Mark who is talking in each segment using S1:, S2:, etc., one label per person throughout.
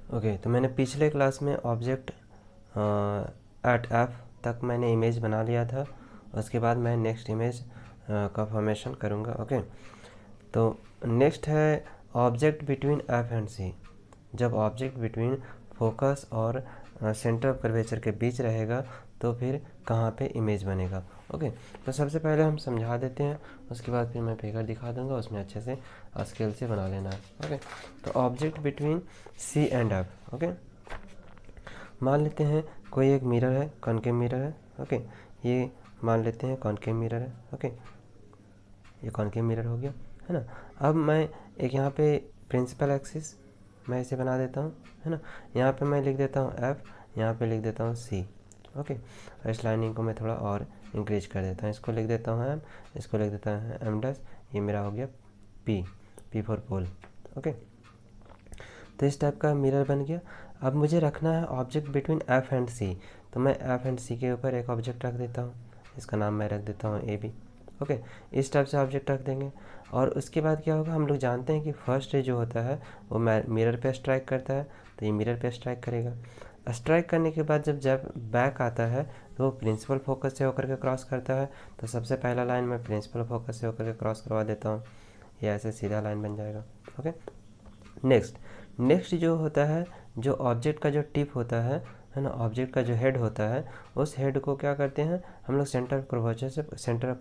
S1: Okay, तो मैंने पिछले क्लास में ऑब्जेक्ट एट एफ तक मैंने इमेज बना लिया था। उसके बाद मैं नेक्स्ट इमेज का फॉर्मेशन करूँगा। ओके, तो नेक्स्ट है object between F and C. जब ऑब्जेक्ट बिटवीन फोकस और सेंटर ऑफ कर्वेचर के बीच रहेगा तो फिर कहाँ पे इमेज बनेगा। ओके, तो सबसे पहले हम समझा देते हैं, उसके बाद फिर मैं फिगर दिखा दूंगा, उसमें अच्छे से स्केल से बना लेना है। ओके, तो object between C and F. Okay, मान लेते हैं कोई एक मिरर है, कॉनकेव मिरर है। ओके, ये मान लेते हैं कॉनकेव मिरर है। ओके, ये कॉनकेव मिरर हो गया, है ना। अब मैं एक यहाँ पे प्रिंसिपल एक्सिस मैं इसे बना देता हूँ, है ना। यहाँ पे मैं लिख देता हूँ एफ, यहाँ पे लिख देता हूँ सी। ओके, और इस लाइनिंग को मैं थोड़ा और इंक्रीज कर देता हूँ, इसको लिख देता हूँ एम, इसको लिख देता हूँ एम डैश। ये मेरा हो गया P, P for pole. Okay, तो इस टाइप का मिरर बन गया। अब मुझे रखना है ऑब्जेक्ट बिटवीन एफ एंड सी, तो मैं एफ एंड सी के ऊपर एक ऑब्जेक्ट रख देता हूँ, इसका नाम मैं रख देता हूँ ए बी। ओके, इस टाइप से ऑब्जेक्ट रख देंगे। और उसके बाद क्या होगा, हम लोग जानते हैं कि फर्स्ट रे जो होता है वो मिरर पे स्ट्राइक करता है, तो ये मिरर पे स्ट्राइक करेगा। स्ट्राइक करने के बाद जब जब बैक आता है तो वो प्रिंसिपल फोकस से होकर के क्रॉस करता है। तो सबसे पहला लाइन मैं प्रिंसिपल फोकस से होकर के क्रॉस करवा देता हूँ, ये ऐसे सीधा लाइन बन जाएगा। ओके, नेक्स्ट जो होता है, जो ऑब्जेक्ट का जो टिप होता है ना, ऑब्जेक्ट का जो हेड होता है, उस हेड को क्या करते हैं हम लोग सेंटर ऑफ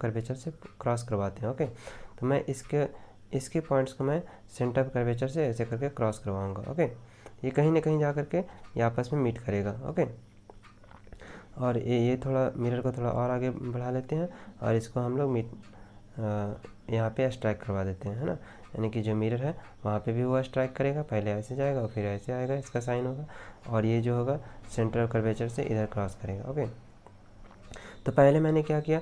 S1: कर्वेचर से क्रॉस करवाते हैं। ओके, तो मैं इसके पॉइंट्स को मैं सेंटर ऑफ कर्वेचर से ऐसे करके क्रॉस करवाऊंगा। ओके, ये कहीं ना कहीं जा करके ये आपस में मीट करेगा। ओके, और ये थोड़ा मिरर को थोड़ा और आगे बढ़ा लेते हैं और इसको हम लोग यहाँ पे स्ट्राइक करवा देते हैं, है ना। यानी कि जो मिरर है वहाँ पे भी वो स्ट्राइक करेगा, पहले ऐसे जाएगा और फिर ऐसे आएगा, इसका साइन होगा, और ये जो होगा सेंटर ऑफ कर्वेचर से इधर क्रॉस करेगा। ओके, तो पहले मैंने क्या किया,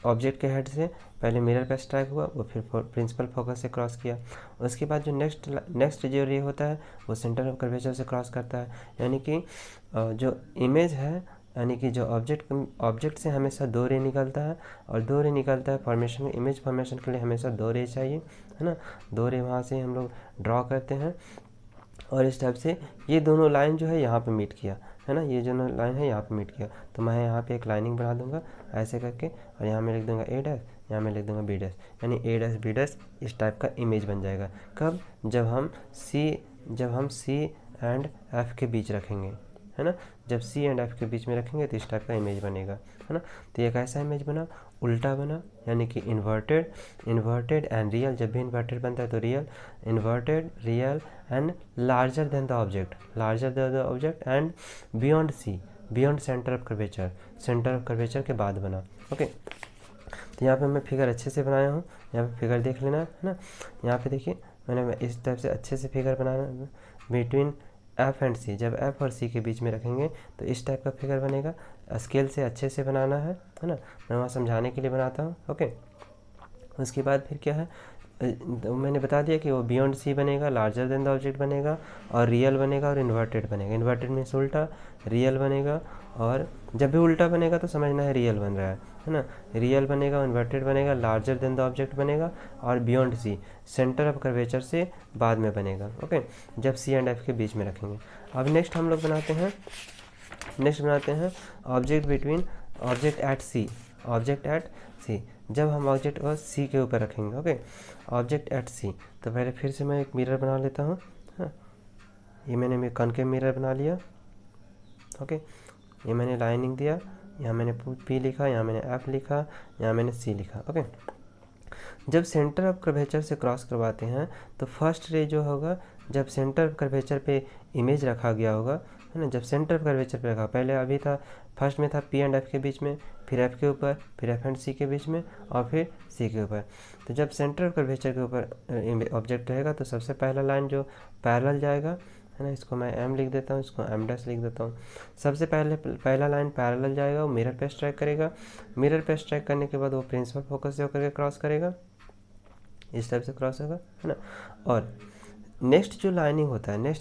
S1: ऑब्जेक्ट के हेड से पहले मिरर पे स्ट्राइक हुआ, वो फिर प्रिंसिपल फोकस से क्रॉस किया। उसके बाद जो नेक्स्ट जो रे होता है वो सेंटर ऑफ कर्वेचर से क्रॉस करता है। यानी कि जो इमेज है, यानी कि जो ऑब्जेक्ट से हमेशा दो रे निकलता है, और दो रे निकलता है फॉर्मेशन, इमेज फॉर्मेशन के लिए हमेशा दो रे चाहिए, है ना। दो रे वहाँ से हम लोग ड्रॉ करते हैं, और इस टाइप से ये दोनों लाइन जो है यहाँ पे मीट किया, है ना। ये जो लाइन है यहाँ पे मीट किया, तो मैं यहाँ पे एक लाइनिंग बना दूंगा ऐसे करके, और यहाँ मैं लिख दूंगा ए डैश, यहाँ मैं लिख दूंगा बी डैश, यानी ए डैश बी डैश इस टाइप का इमेज बन जाएगा। कब, जब हम सी एंड एफ के बीच रखेंगे, है ना। जब सी एंड एफ के बीच में रखेंगे तो इस टाइप का इमेज बनेगा, है ना। तो ये कैसा इमेज बना, उल्टा बना, यानी कि इन्वर्टेड एंड रियल। जब भी इन्वर्टेड बनता है तो real, inverted, real and larger than the object and beyond C, beyond centre of curvature के बाद बना। ओके, तो यहाँ पे मैं फिगर अच्छे से बनाया हूँ, यहाँ पे फिगर देख लेना, है ना। यहाँ पे देखिए मैंने इस टाइप से अच्छे से फिगर बनाना बिटवीन एफ एंड सी। जब एफ और सी के बीच में रखेंगे तो इस टाइप का फिगर बनेगा। स्केल से अच्छे से बनाना है ना, मैं वहाँ समझाने के लिए बनाता हूँ। ओके, उसके बाद फिर क्या है, तो मैंने बता दिया कि वो बियॉन्ड सी बनेगा, लार्जर देन द ऑब्जेक्ट बनेगा, और रियल बनेगा, और इन्वर्टेड बनेगा। इन्वर्टेड मीन्स उल्टा, रियल बनेगा, और जब भी उल्टा बनेगा तो समझना है रियल बन रहा है ना। रियल बनेगा, इन्वर्टेड बनेगा, लार्जर देन द ऑब्जेक्ट बनेगा, और beyond C, centre of curvature से बाद में बनेगा। ओके, जब सी एंड एफ के बीच में रखेंगे। अब नेक्स्ट हम लोग बनाते हैं ऑब्जेक्ट एट सी। जब हम ऑब्जेक्ट को सी के ऊपर रखेंगे, ओके, ऑब्जेक्ट एट सी, तो पहले फिर से मैं एक मिरर बना लेता हूँ, हाँ। ये मैंने कॉनकेव मिरर बना लिया। ओके, ये मैंने लाइनिंग दिया, यहाँ मैंने पी लिखा, यहाँ मैंने एफ लिखा, यहाँ मैंने सी लिखा। ओके, जब सेंटर ऑफ कर्वेचर से क्रॉस करवाते हैं तो फर्स्ट रे जो होगा, जब सेंटर ऑफ कर्वेचर पे इमेज रखा गया होगा, है ना। जब सेंटर ऑफ कर्वेचर पे रखा, पहले अभी था फर्स्ट में था पी एंड एफ के बीच में, फिर एफ के ऊपर, फिर एफ एंड सी के बीच में, और फिर सी के ऊपर। तो जब सेंटर ऑफ कर्वेचर के ऊपर ऑब्जेक्ट रहेगा तो सबसे पहला लाइन जो पैरेलल जाएगा, है ना, इसको मैं एम लिख देता हूँ, इसको एम डैश लिख देता हूँ। सबसे पहला लाइन पैरेलल जाएगा, वो मिरर पे स्ट्राइक करेगा। मिरर पे स्ट्राइक करने के बाद वो प्रिंसिपल फोकस से होकर के क्रॉस करेगा, इस टाइप से क्रॉस होगा, है ना। और नेक्स्ट जो लाइनिंग होता है,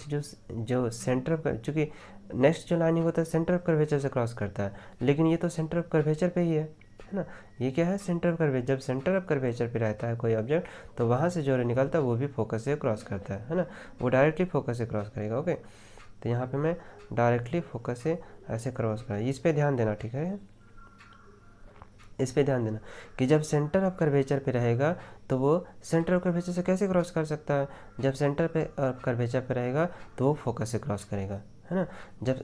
S1: जो सेंटर ऑफ, चूँकि नेक्स्ट जो लाइनिंग होता है सेंटर ऑफ कर्वेचर से क्रॉस करता है, लेकिन ये तो सेंटर ऑफ कर्वेचर पे ही है ना। ये क्या है, सेंटर ऑफ कर्वेचर। जब सेंटर ऑफ कर्वेचर पे रहता है कोई ऑब्जेक्ट तो वहाँ से जो रे निकलता है वो भी फोकस से क्रॉस करता है ना, वो डायरेक्टली फोकस से क्रॉस करेगा। ओके, तो यहाँ पे मैं डायरेक्टली फोकस से ऐसे क्रॉस करा, इस पे ध्यान देना, ठीक है। इस पे ध्यान देना कि जब सेंटर ऑफ कर्वेचर पे रहेगा तो वो सेंटर ऑफ कर्वेचर से कैसे क्रॉस कर सकता है, जब सेंटर पे कर्वेचर पे रहेगा तो वो फोकस से क्रॉस करेगा, है ना। जब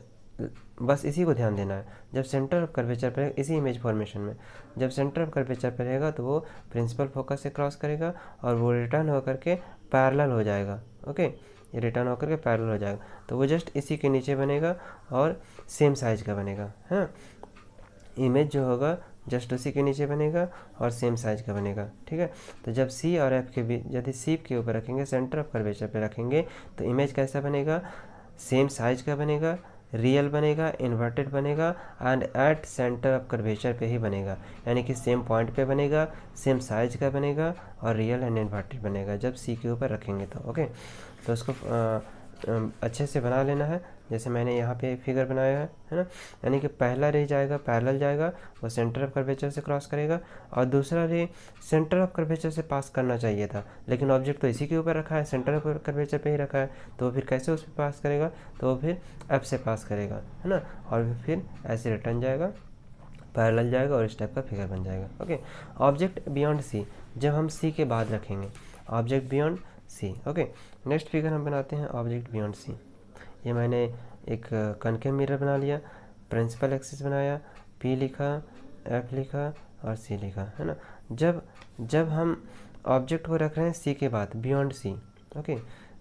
S1: बस इसी को ध्यान देना है, जब सेंटर ऑफ कर्वेचर पे इसी इमेज फॉर्मेशन में जब सेंटर ऑफ कर्वेचर पे रहेगा तो वो प्रिंसिपल फोकस से क्रॉस करेगा और वो रिटर्न होकर के पैरेलल हो जाएगा। ओके, ये रिटर्न होकर के पैरेलल हो जाएगा, तो वो जस्ट इसी के नीचे बनेगा और सेम साइज का बनेगा। हाँ, इमेज जो होगा जस्ट उसी के नीचे बनेगा और सेम साइज का बनेगा, ठीक है। तो जब सी और एफ के बीच, यदि सी के ऊपर रखेंगे, सेंटर ऑफ कर्वेचर पे रखेंगे, तो इमेज कैसा बनेगा, सेम साइज का बनेगा, रियल बनेगा, इन्वर्टेड बनेगा and at centre of curvature पे ही बनेगा, यानी कि सेम पॉइंट पे बनेगा, सेम साइज का बनेगा और रियल एंड इन्वर्टेड बनेगा जब सी के ऊपर रखेंगे तो। ओके, तो उसको अच्छे से बना लेना है, जैसे मैंने यहाँ पे फिगर बनाया है ना। यानी कि पहला रे जाएगा पैरेलल जाएगा, वो सेंटर ऑफ कर्वेचर से क्रॉस करेगा, और दूसरा रे सेंटर ऑफ कर्वेचर से पास करना चाहिए था, लेकिन ऑब्जेक्ट तो इसी के ऊपर रखा है, सेंटर ऑफ कर्वेचर पे ही रखा है, तो वो फिर कैसे उस पर पास करेगा, तो वो फिर एफ से पास करेगा, है ना, और फिर ऐसे रिटर्न जाएगा, पैरेलल जाएगा और इस टाइप का फिगर बन जाएगा। ओके, ऑब्जेक्ट बियॉन्ड सी, जब हम सी के बाद रखेंगे, object beyond C. Okay, next figure हम बनाते हैं ऑब्जेक्ट बियॉन्ड सी। ये मैंने एक कनकेव मिरर बना लिया, प्रिंसिपल एक्सिस बनाया, पी लिखा, एफ लिखा और सी लिखा, है ना। जब हम ऑब्जेक्ट को रख रहे हैं सी के बाद, बियॉन्ड सी। ओके,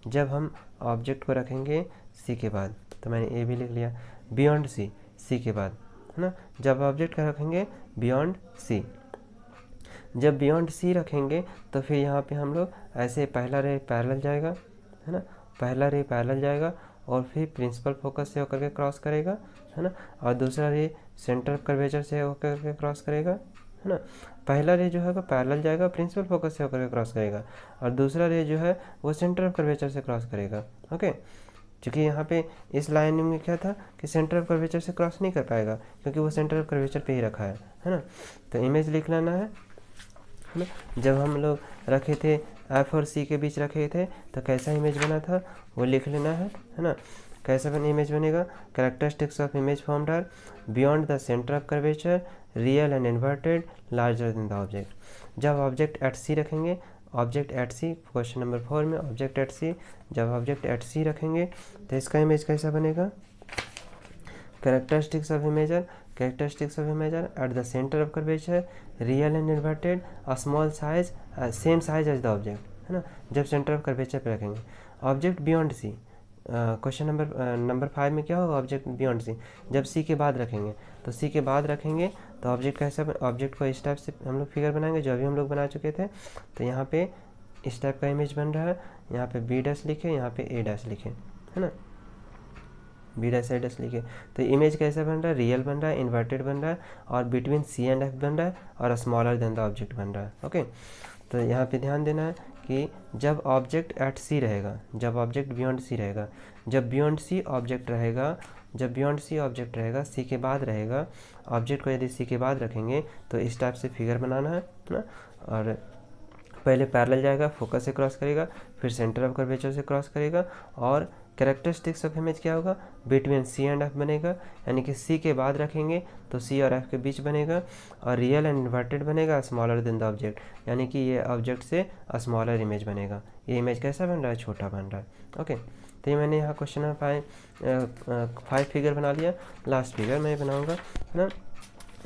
S1: जब हम ऑब्जेक्ट को रखेंगे सी के बाद, तो मैंने ए भी लिख लिया, बियॉन्ड सी, सी के बाद, है ना। जब ऑब्जेक्ट का रखेंगे बियॉन्ड सी, जब बियॉन्ड सी रखेंगे तो फिर यहाँ पे हम लोग ऐसे पहला रे पैरेलल जाएगा, है ना, पहला रे पैरेलल जाएगा और फिर प्रिंसिपल फोकस से होकर के क्रॉस करेगा, है ना, और दूसरा रे सेंटर ऑफ कर्वेचर से होकर के क्रॉस करेगा, है ना। पहला रे जो है वो पैरेलल जाएगा, प्रिंसिपल फोकस से होकर के क्रॉस करेगा, और दूसरा रे जो है वो सेंटर ऑफ कर्वेचर से क्रॉस करेगा। ओके, क्योंकि यहाँ पे इस लाइन में क्या था कि सेंटर ऑफ कर्वेचर से क्रॉस नहीं कर पाएगा, क्योंकि वो सेंटर ऑफ कर्वेचर पे ही रखा है ना। तो इमेज लिख लेना है ना। जब हम लोग रखे थे एफ और सी के बीच रखे थे तो कैसा इमेज बना था वो लिख लेना है ना। कैसा इमेज बनेगा, characteristics of image formed are beyond the centre of curvature, real and inverted, larger than the object. जब ऑब्जेक्ट एट सी रखेंगे, object at C, question number 4 में ऑब्जेक्ट एट सी, जब ऑब्जेक्ट एट सी रखेंगे तो इसका image कैसा बनेगा, characteristics of imager, characteristics of imager at the center of curvature, real and inverted, a small size, same size as the object, है ना। जब सेंटर ऑफ कर्वेचर पे रखेंगे, object beyond C, question number 5 में क्या होगा, ऑब्जेक्ट बियॉन्ड सी, जब सी के बाद रखेंगे, तो सी के बाद रखेंगे तो ऑब्जेक्ट कैसा, ऑब्जेक्ट को इस टाइप से हम लोग फिगर बनाएंगे जो अभी हम लोग बना चुके थे। तो यहाँ पे इस टाइप का इमेज बन रहा है, यहाँ पे बी डैश लिखे, यहाँ पे ए डैश लिखे, है ना, बी डैश ए डैश लिखे। तो इमेज कैसा बन रहा है, रियल बन रहा है, इन्वर्टेड बन रहा है, और बिटवीन सी एंड एफ बन रहा है, और स्मॉलर देन द ऑब्जेक्ट बन रहा है। ओके, तो यहाँ पे ध्यान देना है कि जब ऑब्जेक्ट एट सी रहेगा, जब ऑब्जेक्ट बियॉन्ड सी रहेगा, जब बियॉन्ड सी ऑब्जेक्ट रहेगा, जब बियॉन्ड सी ऑब्जेक्ट रहेगा, सी के बाद रहेगा, ऑब्जेक्ट को यदि सी के बाद रखेंगे तो इस टाइप से फिगर बनाना है ना। और पहले पैरेलल जाएगा, फोकस से क्रॉस करेगा, फिर सेंटर ऑफ कर्वेचर से क्रॉस करेगा, और कैरेक्टरिस्टिक्स ऑफ इमेज क्या होगा, बिटवीन सी एंड एफ बनेगा, यानी कि सी के बाद रखेंगे तो सी और एफ के बीच बनेगा, और रियल एंड इन्वर्टेड बनेगा, स्मॉलर देन द ऑब्जेक्ट, यानी कि ये ऑब्जेक्ट से स्मॉलर इमेज बनेगा। ये इमेज कैसा बन रहा है, छोटा बन रहा है। ओके, तो ये मैंने यहाँ क्वेश्चन नंबर 5 फिगर बना लिया। लास्ट फिगर मैं बनाऊँगा, है ना।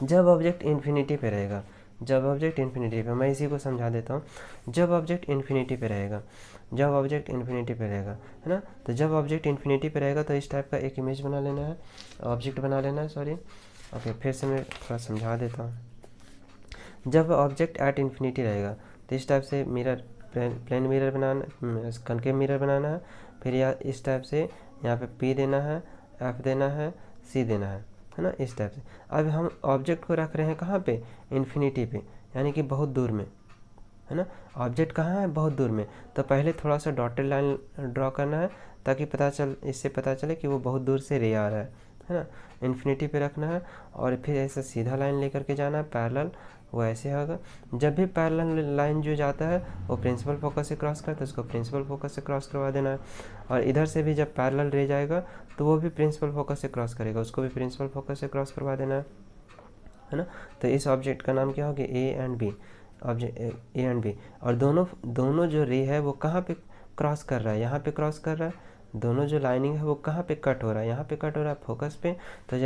S1: जब ऑब्जेक्ट इन्फिनिटी पे रहेगा, जब ऑब्जेक्ट इन्फिनिटी पे, मैं इसी को समझा देता हूँ। जब ऑब्जेक्ट इन्फिनिटी पे रहेगा, जब ऑब्जेक्ट इन्फिनिटी पे रहेगा, है ना, तो जब ऑब्जेक्ट इन्फिनिटी पे रहेगा तो इस टाइप का एक इमेज बना लेना है, ऑब्जेक्ट बना लेना है, सॉरी। ओके, फिर से मैं थोड़ा समझा देता हूँ। जब ऑब्जेक्ट एट इन्फिनिटी रहेगा तो इस टाइप से मिरर, प्लेन मिरर बनाना, कनकेव मिरर बनाना है, फिर या इस टाइप से यहाँ पे पी देना है, एफ देना है, सी देना है ना, इस टाइप से। अब हम ऑब्जेक्ट को रख रहे हैं कहाँ पे, इन्फिनिटी पे, यानी कि बहुत दूर में, है ना। ऑब्जेक्ट कहाँ है, बहुत दूर में, तो पहले थोड़ा सा डॉटेड लाइन ड्रॉ करना है ताकि इससे पता चले कि वो बहुत दूर से रे आ रहा है, है ना, इन्फिनिटी पे रखना है और फिर ऐसा सीधा लाइन लेकर के जाना है पैरेलल, वो ऐसे होगा। जब भी पैरेलल लाइन जो जाता है वो प्रिंसिपल फोकस से क्रॉस करता है, उसको प्रिंसिपल फोकस से क्रॉस करवा देना है। और इधर से भी जब पैरेलल रे जाएगा तो वो भी प्रिंसिपल फोकस से क्रॉस करेगा, उसको भी प्रिंसिपल फोकस से क्रॉस करवा देना है ना। तो इस ऑब्जेक्ट का नाम क्या होगा, A and B, object A and B. और दोनों जो रे है वो कहाँ पे क्रॉस कर रहा है, यहाँ पे क्रॉस कर रहा है। दोनों जो लाइनिंग है वो कहाँ पे कट हो रहा है, यहाँ पे कट हो रहा है फोकस पे। तो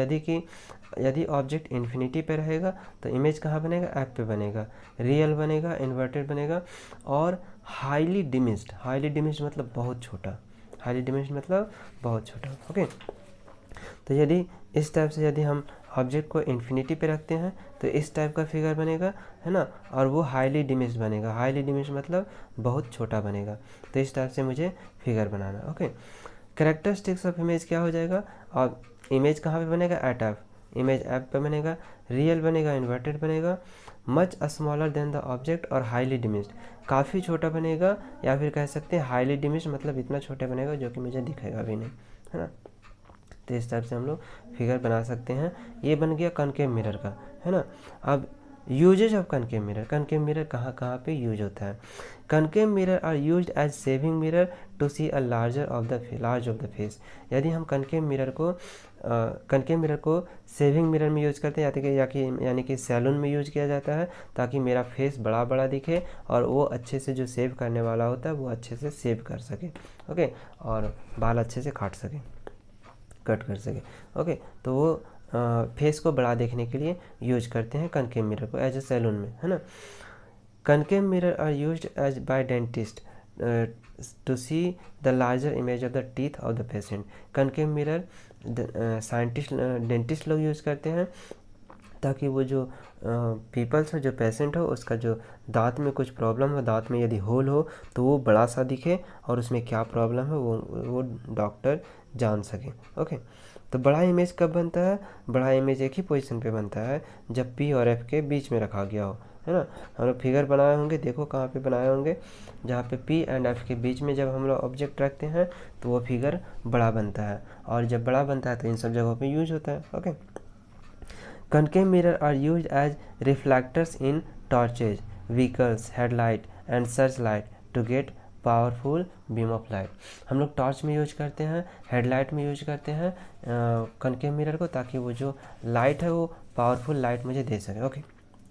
S1: यदि ऑब्जेक्ट इन्फिनिटी पे रहेगा तो इमेज कहाँ बनेगा, ऐप पे बनेगा, रियल बनेगा, इन्वर्टेड बनेगा और हाईली डिमिस्ड मतलब बहुत छोटा, हाईली डिमिस्ड मतलब बहुत छोटा। ओके, तो यदि इस टाइप से यदि हम ऑब्जेक्ट को इन्फिनिटी पे रखते हैं तो इस टाइप का फिगर बनेगा, है ना, और वो हाईली डिमिस्ड बनेगा, हाईली डिमिस्ड मतलब बहुत छोटा बनेगा। तो इस टाइप से मुझे figure banana. Okay, characteristics of image क्या हो जाएगा, और इमेज कहाँ पे बनेगा, एट ऐप, इमेज ऐप पे बनेगा, रियल बनेगा, इन्वर्टेड बनेगा, much smaller than the object और हाईली डिमिस्ड, काफ़ी छोटा बनेगा, या फिर कह सकते हैं हाईली डिमिस्ड मतलब इतना छोटा बनेगा जो कि मुझे दिखेगा भी नहीं, है ना। तो इस टाइप से हम लोग फिगर बना सकते हैं। ये बन गया कनकेव मिरर का, है ना। अब यूजेज ऑफ कनकेव मिरर कहाँ कहाँ पे यूज होता है। Concave mirror are used as shaving mirror to see a large of the face. यदि हम कनकेव मिरर को सेविंग मिरर में यूज करते हैं, यानी कि सैलून में यूज किया जाता है, ताकि मेरा फेस बड़ा बड़ा दिखे और वो अच्छे से जो सेव करने वाला होता है वो अच्छे से सेव कर सके। ओके, और बाल अच्छे से कट कर सके। ओके, तो वो फेस को बड़ा देखने के लिए यूज करते हैं कनकेव मिरर को एज ए सैलून में, है ना। Concave mirror are used as by dentist to see the larger image of the teeth of the patient. Concave mirror dentist लोग यूज़ करते हैं ताकि वो जो पीपल्स हो, जो पेशेंट हो, उसका जो दांत में कुछ प्रॉब्लम हो, दांत में यदि होल हो तो वो बड़ा सा दिखे और उसमें क्या प्रॉब्लम है वो डॉक्टर जान सके। ओके, तो बड़ा इमेज कब बनता है, बड़ा इमेज एक ही पोजीशन पे बनता है जब पी और एफ के बीच में रखा गया हो, है ना। हम लोग फिगर बनाए होंगे, देखो कहाँ पे बनाए होंगे, जहाँ पे पी एंड एफ के बीच में जब हम लोग ऑब्जेक्ट रखते हैं तो वो फिगर बड़ा बनता है, और जब बड़ा बनता है तो इन सब जगहों पे यूज होता है। Okay, concave mirror are used as reflectors in torches, vehicles, headlight and searchlight to get powerful beam of light. हम लोग टॉर्च में यूज करते हैं, हेडलाइट में यूज करते हैं कनकेव मिरर को, ताकि वो जो लाइट है वो पावरफुल लाइट मुझे दे सके। ओके,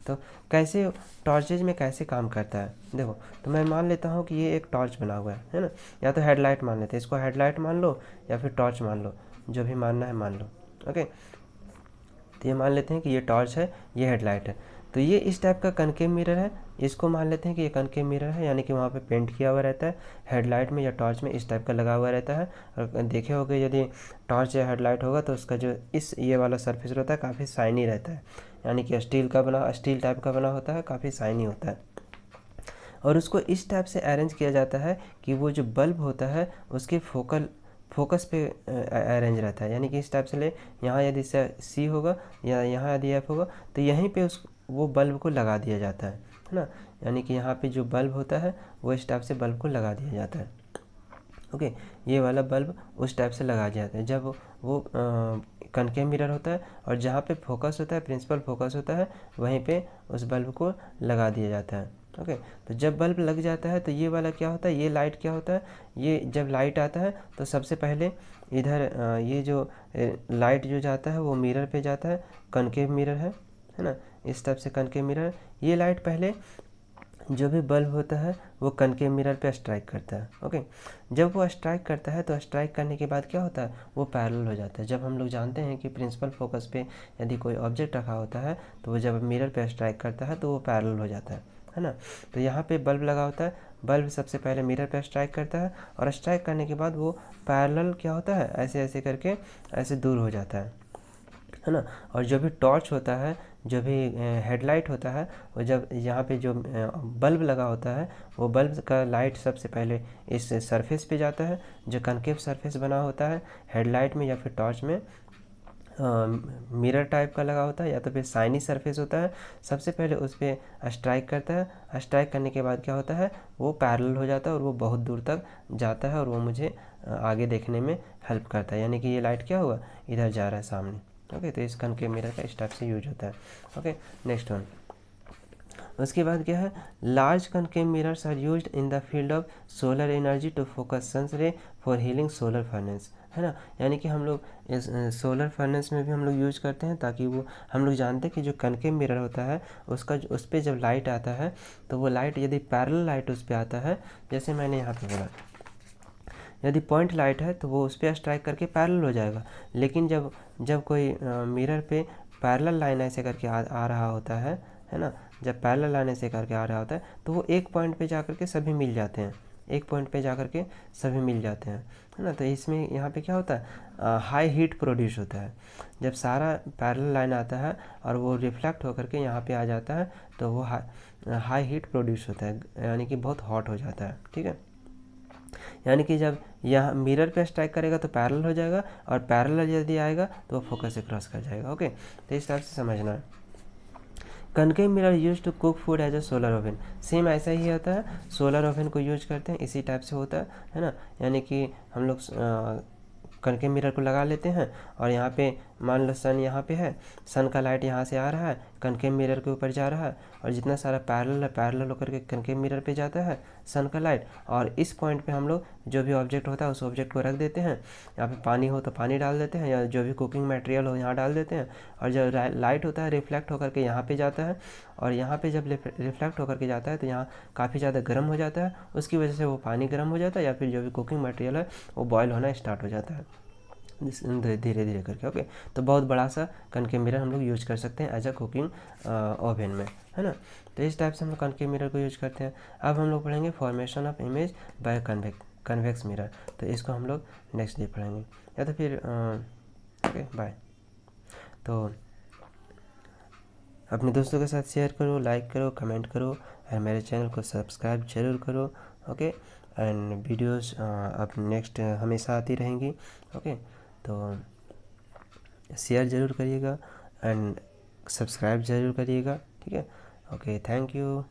S1: तो कैसे टॉर्चेज में कैसे काम करता है, देखो। तो मैं मान लेता हूँ कि ये एक टॉर्च बना हुआ है ना, या तो हेडलाइट मान लेते हैं, इसको हेडलाइट मान लो या फिर टॉर्च मान लो, जो भी मानना है मान लो। ओके, तो ये मान लेते हैं कि ये टॉर्च है, ये हेडलाइट है, तो ये इस टाइप का कनकेव मिरर है, इसको मान लेते हैं कि ये कनकेव मिरर है, यानी कि वहाँ पे पेंट किया हुआ रहता है, हेडलाइट में या टॉर्च में इस टाइप का लगा हुआ रहता है। और देखे होगे यदि टॉर्च या हेडलाइट होगा तो उसका जो ये वाला सरफेस रहता है काफ़ी शाइनी रहता है, यानी कि स्टील टाइप का बना होता है, काफ़ी शाइनी होता है। और उसको इस टाइप से अरेंज किया जाता है कि वो जो बल्ब होता है उसके फोकस पे अरेंज रहता है, यानी कि इस टाइप से यहाँ यदि सी होगा या यहाँ यदि एफ होगा तो यहीं पे वो बल्ब को लगा दिया जाता है ना, यानी कि यहाँ पे जो बल्ब होता है वो इस टाइप से बल्ब को लगा दिया जाता है। ओके, ये वाला बल्ब उस टाइप से लगा दिया जाता है जब वो कनकेव मिरर होता है, और जहाँ पे फोकस होता है, प्रिंसिपल फोकस होता है, वहीं पे उस बल्ब को लगा दिया जाता है। ओके, तो जब बल्ब लग जाता है तो ये वाला क्या होता है, ये लाइट क्या होता है, ये जब लाइट आता है तो सबसे पहले इधर ये जो लाइट जो जाता है वो मिरर पे जाता है, कनकेव मिरर है ना, इस टाइप से कनकेव मिरर। ये लाइट पहले जो भी बल्ब होता है वो कनकेव मिरर पे स्ट्राइक करता है। ओके, जब वो स्ट्राइक करता है तो स्ट्राइक करने के बाद क्या होता है, वो पैरेलल हो जाता है। जब हम लोग जानते हैं कि प्रिंसिपल फोकस पे यदि कोई ऑब्जेक्ट रखा होता है तो वो जब मिरर पे स्ट्राइक करता है तो वो पैरेलल हो जाता है ना। तो यहाँ पे बल्ब लगा होता है, बल्ब सबसे पहले मिरर पे स्ट्राइक करता है, और स्ट्राइक करने के बाद वो पैरेलल क्या होता है, ऐसे ऐसे करके ऐसे दूर हो जाता है ना। और जो भी टॉर्च होता है, जो भी हेडलाइट होता है, वो जब यहाँ पे जो बल्ब लगा होता है वो बल्ब का लाइट सबसे पहले इस सरफेस पे जाता है जो कनकेव सरफेस बना होता है हेडलाइट में या फिर टॉर्च में, मिरर टाइप का लगा होता है या तो फिर शाइनी सरफेस होता है। सबसे पहले उस पर स्ट्राइक करता है, स्ट्राइक करने के बाद क्या होता है, वो पैरेलल हो जाता है और वो बहुत दूर तक जाता है और वो मुझे आगे देखने में हेल्प करता है। यानी कि ये लाइट क्या हुआ, इधर जा रहा है सामने। ओके, तो इस कनकेव मिरर का इस टाइप से यूज होता है। Okay, next one. उसके बाद क्या है, large concave mirrors are used in the field of solar energy to focus sun's ray for heating solar furnace, है ना। यानी कि हम लोग इस सोलर फर्नेस में भी हम लोग यूज करते हैं, ताकि वो हम लोग जानते हैं कि जो कनकेव मिरर होता है उसका उस पर जब लाइट आता है तो वो लाइट यदि पैरेलल लाइट उस पर आता है, जैसे मैंने यहाँ पे बोला यदि पॉइंट लाइट है तो वो उस पर स्ट्राइक करके पैरेलल हो जाएगा। लेकिन जब जब कोई मिरर पे पैरेलल लाइन ऐसे करके आ रहा होता है ना, जब पैरेलल लाइन ऐसे करके आ रहा होता है तो वो एक पॉइंट पे जाकर के सभी मिल जाते हैं, एक पॉइंट पे जाकर के सभी मिल जाते हैं, है ना। तो इसमें यहाँ पे क्या होता है, हाई हीट प्रोड्यूस होता है। जब सारा पैरेलल लाइन आता है और वो रिफ्लेक्ट होकर के यहाँ पे आ जाता है तो वो हाई हीट प्रोड्यूस होता है, यानी कि बहुत हॉट हो जाता है। ठीक है, यानी कि जब यहाँ मिरर पे स्ट्राइक करेगा तो पैरेलल हो जाएगा और पैरेलल यदि आएगा तो वो फोकस से क्रॉस कर जाएगा। ओके, तो इस टाइप से समझना है। Concave mirror use to cook food as a solar oven, same ऐसा ही होता है, सोलर ओवन को यूज करते हैं, इसी टाइप से होता है ना। यानी कि हम लोग कनकेव मिरर को लगा लेते हैं और यहाँ पे मान लो सन यहाँ पे है, सन का लाइट यहाँ से आ रहा है, कनकेव मिरर के ऊपर जा रहा है और जितना सारा पैरेलल है पैरेलल होकर के कनकेव मिरर पे जाता है सन का लाइट। और इस पॉइंट पे हम लोग जो भी ऑब्जेक्ट होता है उस ऑब्जेक्ट को रख देते हैं, यहाँ पे पानी हो तो पानी डाल देते हैं या जो भी कुकिंग मटेरियल हो यहाँ डाल देते हैं। और जब लाइट होता है रिफ्लेक्ट होकर के यहाँ पे जाता है और यहाँ पे जब रिफ्लेक्ट होकर के जाता है तो यहाँ काफ़ी ज़्यादा गर्म हो जाता है, उसकी वजह से वो पानी गर्म हो जाता है या फिर जो भी कुकिंग मटेरियल है वो बॉयल होना स्टार्ट हो जाता है धीरे धीरे करके। ओके, तो बहुत बड़ा सा कनकेव मिरर हम लोग यूज कर सकते हैं एज अ कुकिंग ओवन में, है ना। तो इस टाइप से हम लोग कनकेव मिरर को यूज करते हैं। अब हम लोग पढ़ेंगे formation of image by convex mirror, तो इसको हम लोग नेक्स्ट डे पढ़ेंगे या तो फिर ओके बाय। तो अपने दोस्तों के साथ शेयर करो, लाइक करो, कमेंट करो और मेरे चैनल को सब्सक्राइब जरूर करो। ओके, एंड वीडियोस अब नेक्स्ट हमेशा आती रहेंगी। ओके, तो शेयर ज़रूर करिएगा एंड सब्सक्राइब ज़रूर करिएगा। ठीक है, ओके, थैंक यू।